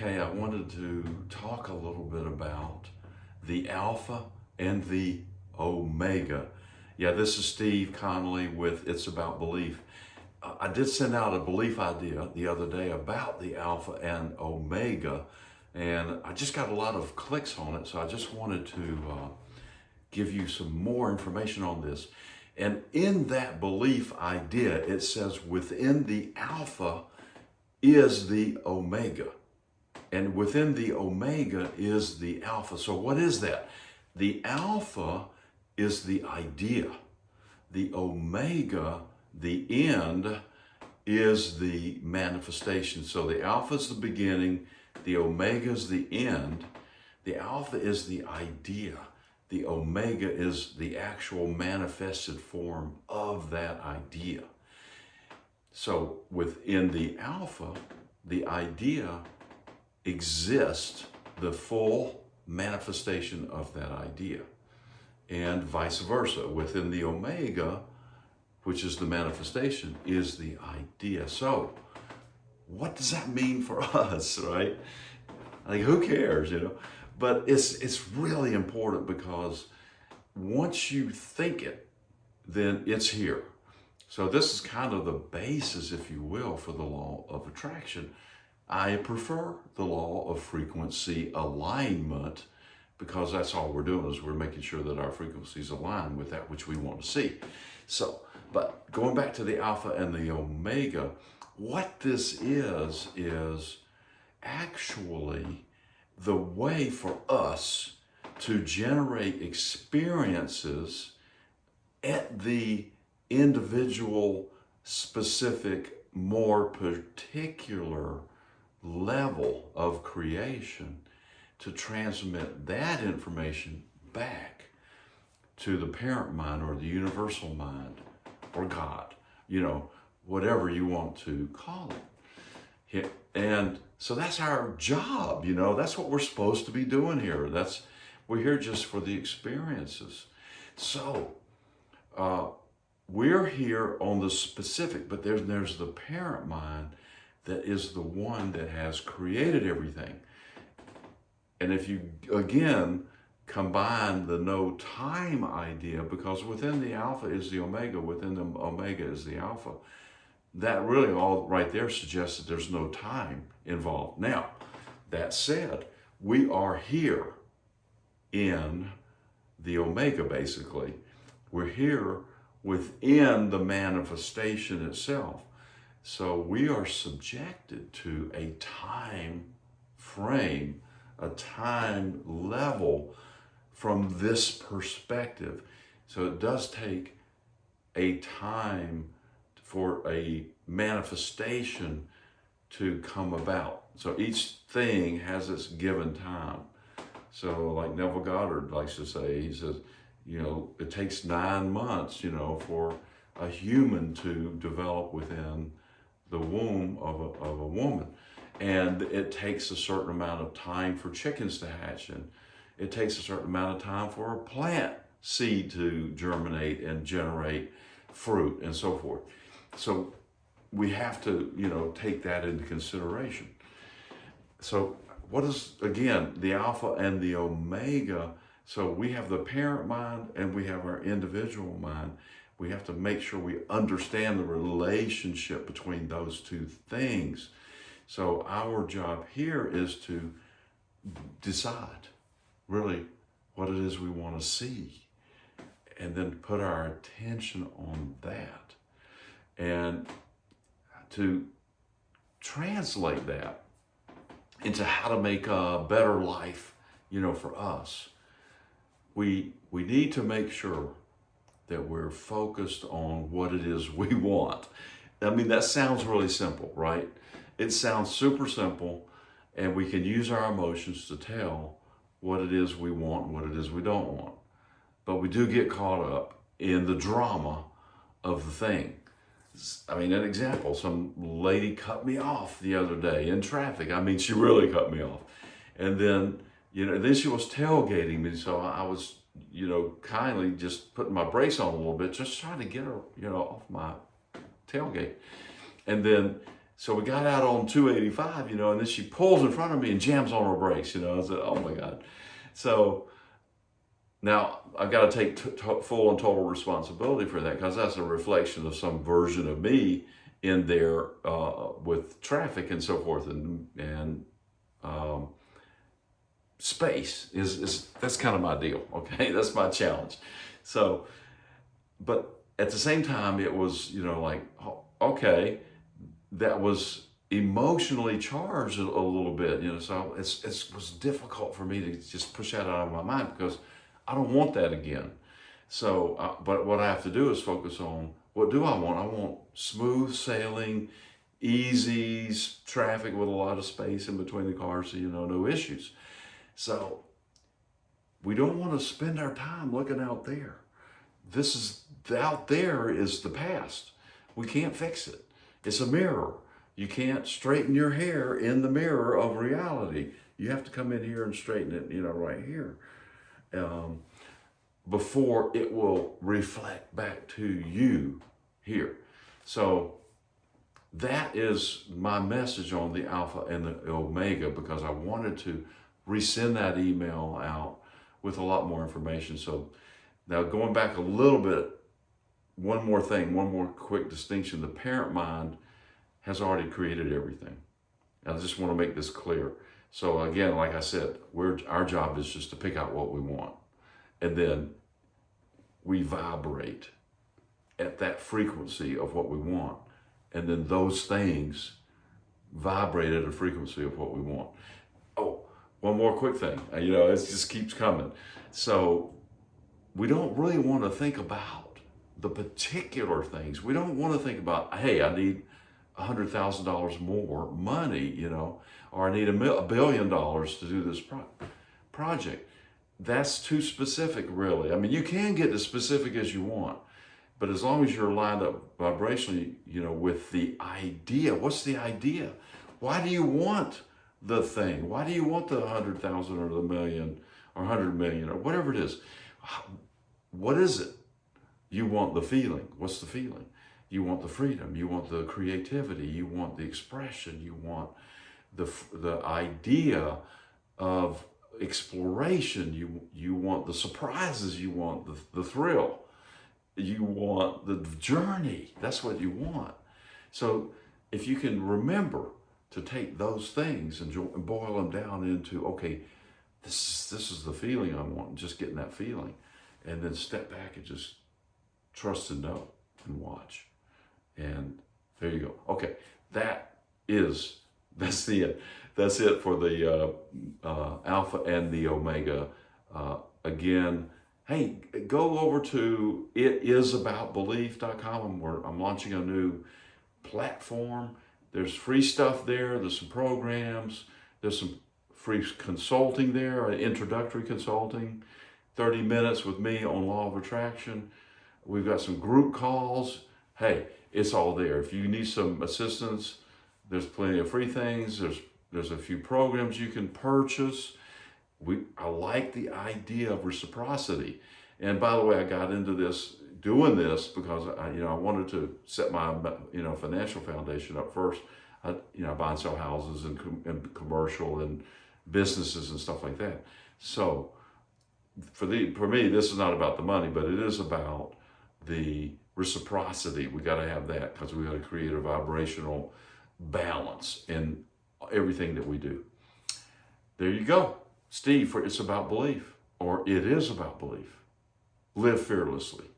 Okay, I wanted to talk a little bit about the Alpha and the Omega. Yeah, this is Steve Connolly with It's About Belief. I did send out a belief idea the other day about the Alpha and Omega, and I just got a lot of clicks on it, so I just wanted to give you some more information on this. And in that belief idea, it says within the Alpha is the Omega. And within the Omega is the Alpha. So what is that? The Alpha is the idea. The Omega, the end, is the manifestation. So the Alpha is the beginning. The Omega is the end. The Alpha is the idea. The Omega is the actual manifested form of that idea. So within the Alpha, the idea exists, the full manifestation of that idea, and vice versa. Within the Omega, which is the manifestation, is the idea. So what does that mean for us, right? Like, who cares, But it's really important, because once you think it, then it's here. So this is kind of the basis, if you will, for the law of attraction. I prefer the law of frequency alignment, because that's all we're doing, is we're making sure that our frequencies align with that which we want to see. So, but going back to the Alpha and the Omega, what this is actually the way for us to generate experiences at the individual, specific, more particular level of creation, to transmit that information back to the parent mind, or the universal mind, or God, whatever you want to call it. And so that's our job, that's what we're supposed to be doing here. We're here just for the experiences. So we're here on the specific, but there's the parent mind that is the one that has created everything. And if you, again, combine the no time idea, because within the Alpha is the Omega, within the Omega is the Alpha, that really all right there suggests that there's no time involved. Now, that said, we are here in the Omega, basically. We're here within the manifestation itself. So we are subjected to a time frame, a time level from this perspective. So it does take a time for a manifestation to come about. So each thing has its given time. So like Neville Goddard likes to say, he says, it takes 9 months, for a human to develop within the womb of a woman. And it takes a certain amount of time for chickens to hatch, and it takes a certain amount of time for a plant seed to germinate and generate fruit and so forth. So we have to, take that into consideration. So what is, again, the Alpha and the Omega? So we have the parent mind and we have our individual mind. We have to make sure we understand the relationship between those two things. So our job here is to decide really what it is we want to see, and then put our attention on that, and to translate that into how to make a better life, for us. We need to make sure that we're focused on what it is we want. I mean, that sounds really simple, right? It sounds super simple, and we can use our emotions to tell what it is we want and what it is we don't want. But we do get caught up in the drama of the thing. I mean, an example, some lady cut me off the other day in traffic. I mean, she really cut me off. And then, then she was tailgating me, so I was, kindly just putting my brakes on a little bit, just trying to get her, off my tailgate. And then So we got out on 285, and then she pulls in front of me and jams on her brakes, I said, oh my God. So now I've got to take full and total responsibility for that, because that's a reflection of some version of me in there with traffic and so forth, and space is that's kind of my deal. Okay, that's my challenge. So, but at the same time, it was like, okay, that was emotionally charged a little bit, so it was difficult for me to just push that out of my mind, because I don't want that again. So, but what I have to do is focus on, what do I want? I want smooth sailing, easy traffic with a lot of space in between the cars, so, no issues. So we don't want to spend our time looking out there. Out there is the past. We can't fix it. It's a mirror. You can't straighten your hair in the mirror of reality. You have to come in here and straighten it, right here, before it will reflect back to you here. So that is my message on the Alpha and the Omega, because I wanted to resend that email out with a lot more information. So now, going back a little bit, one more quick distinction. The parent mind has already created everything. I just want to make this clear. So again, like I said, our job is just to pick out what we want, and then we vibrate at that frequency of what we want, and then those things vibrate at a frequency of what we want. Oh, one more quick thing. It just keeps coming. So we don't really want to think about the particular things. We don't want to think about, hey, I need $100,000 more money, or I need $1 billion to do this project. That's too specific, really. I mean, you can get as specific as you want, but as long as you're lined up vibrationally, with the idea. What's the idea? Why do you want the thing? Why do you want the 100,000 or the million or 100 million or whatever it is? What is it? You want the feeling. What's the feeling? You want the freedom. You want the creativity. You want the expression. You want the idea of exploration. You want the surprises. You want the thrill. You want the journey. That's what you want. So if you can remember to take those things and boil them down into, okay, this is the feeling I want, just getting that feeling, and then step back and just trust and know and watch. And there you go. Okay, that's it for the Alpha and the Omega. Again, hey, go over to itisaboutbelief.com. I'm launching a new platform. There's free stuff there. There's some programs. There's some free consulting there, introductory consulting, 30 minutes with me on law of attraction. We've got some group calls. Hey, it's all there. If you need some assistance, there's plenty of free things. There's a few programs you can purchase. I like the idea of reciprocity. And by the way, I got into doing this because I wanted to set my financial foundation up first. I buy and sell houses and commercial and businesses and stuff like that. So for me, this is not about the money, but it is about the reciprocity. We got to have that, because we got to create a vibrational balance in everything that we do. There you go. Steve, for It's About Belief, or It Is About Belief. Live fearlessly.